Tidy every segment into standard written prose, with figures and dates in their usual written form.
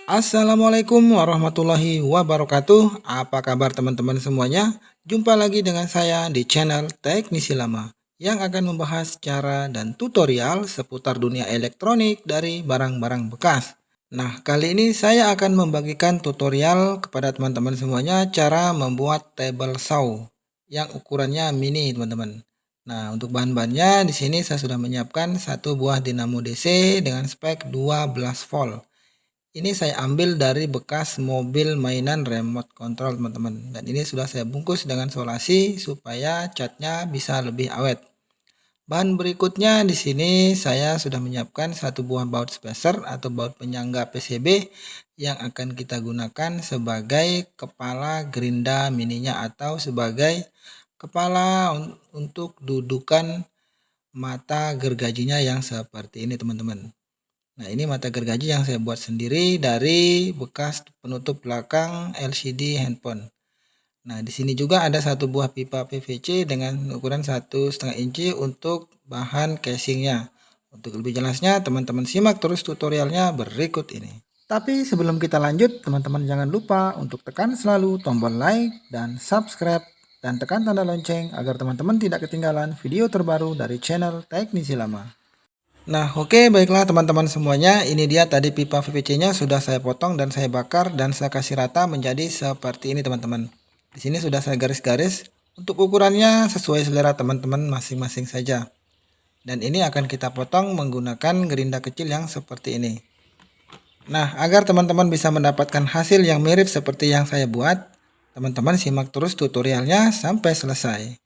Assalamualaikum warahmatullahi wabarakatuh. Apa kabar teman-teman semuanya? Jumpa lagi dengan saya di channel Teknisi Lama yang akan membahas cara dan tutorial seputar dunia elektronik dari barang-barang bekas. Nah, kali ini saya akan membagikan tutorial kepada teman-teman semuanya cara membuat table saw yang ukurannya mini, teman-teman. Nah, untuk bahan-bahannya di sini saya sudah menyiapkan satu buah dinamo DC dengan spek 12 volt. Ini saya ambil dari bekas mobil mainan remote control, teman-teman. Dan ini sudah saya bungkus dengan solasi supaya catnya bisa lebih awet. Bahan berikutnya di sini saya sudah menyiapkan satu buah baut spacer atau baut penyangga PCB yang akan kita gunakan sebagai kepala gerinda mininya atau sebagai kepala untuk dudukan mata gergajinya yang seperti ini, teman-teman. Nah, ini mata gergaji yang saya buat sendiri dari bekas penutup belakang LCD handphone. Nah, di sini juga ada satu buah pipa PVC dengan ukuran 1,5 inci untuk bahan casingnya. Untuk lebih jelasnya, teman-teman simak terus tutorialnya berikut ini. Tapi sebelum kita lanjut, teman-teman jangan lupa untuk tekan selalu tombol like dan subscribe dan tekan tanda lonceng agar teman-teman tidak ketinggalan video terbaru dari channel Teknisi Lama. Nah, oke, baiklah teman-teman semuanya, ini dia tadi pipa PVC-nya sudah saya potong dan saya bakar dan saya kasih rata menjadi seperti ini, teman-teman. Di sini sudah saya garis-garis. Untuk ukurannya sesuai selera teman-teman masing-masing saja. Dan ini akan kita potong menggunakan gerinda kecil yang seperti ini. Nah, agar teman-teman bisa mendapatkan hasil yang mirip seperti yang saya buat, teman-teman simak terus tutorialnya sampai selesai.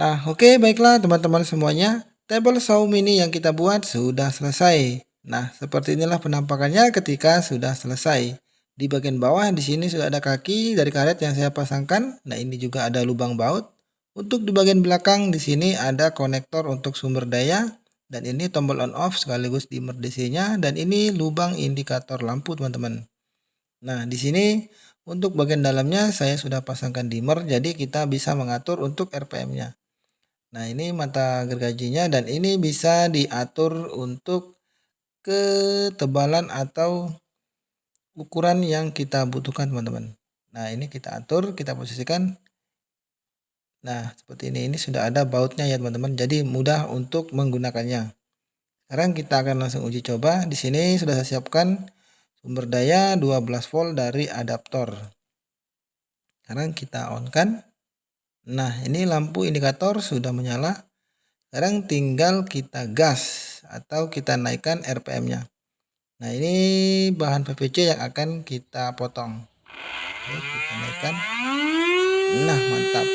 Nah, oke, baiklah teman-teman semuanya. Tabel saw mini yang kita buat sudah selesai. Nah, seperti inilah penampakannya ketika sudah selesai. Di bagian bawah di sini sudah ada kaki dari karet yang saya pasangkan. Nah, ini juga ada lubang baut. Untuk di bagian belakang di sini ada konektor untuk sumber daya, dan ini tombol on off sekaligus dimmer DC-nya, dan ini lubang indikator lampu, teman-teman. Nah, di sini untuk bagian dalamnya saya sudah pasangkan dimmer, jadi kita bisa mengatur untuk RPM-nya. Nah, ini mata gergajinya, dan ini bisa diatur untuk ketebalan atau ukuran yang kita butuhkan, teman-teman. Nah, ini kita atur, kita posisikan. Nah, seperti ini. Ini sudah ada bautnya ya, teman-teman. Jadi mudah untuk menggunakannya. Sekarang kita akan langsung uji coba. Di sini sudah saya siapkan sumber daya 12 volt dari adaptor. Sekarang kita on kan. Nah, ini lampu indikator sudah menyala. Sekarang tinggal kita gas atau kita naikkan RPM-nya. Nah, ini bahan PVC yang akan kita potong. Oke, kita naikkan. Nah, mantap.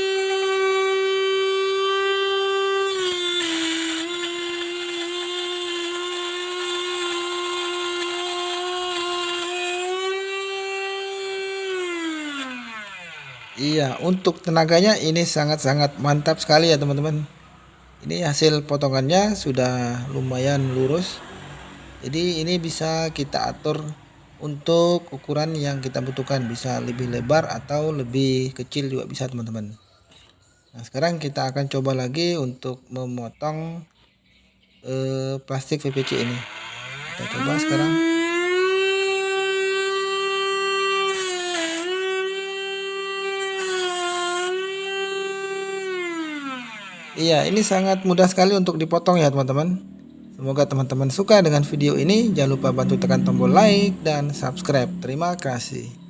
Iya, untuk tenaganya ini sangat-sangat mantap sekali ya, teman-teman. Ini hasil potongannya sudah lumayan lurus. Jadi ini bisa kita atur untuk ukuran yang kita butuhkan, bisa lebih lebar atau lebih kecil juga bisa, teman-teman. Nah, sekarang kita akan coba lagi untuk memotong plastik PVC ini. Kita coba sekarang. Iya, ini sangat mudah sekali untuk dipotong ya, teman-teman. Semoga teman-teman suka dengan video ini. Jangan lupa bantu tekan tombol like dan subscribe. Terima kasih.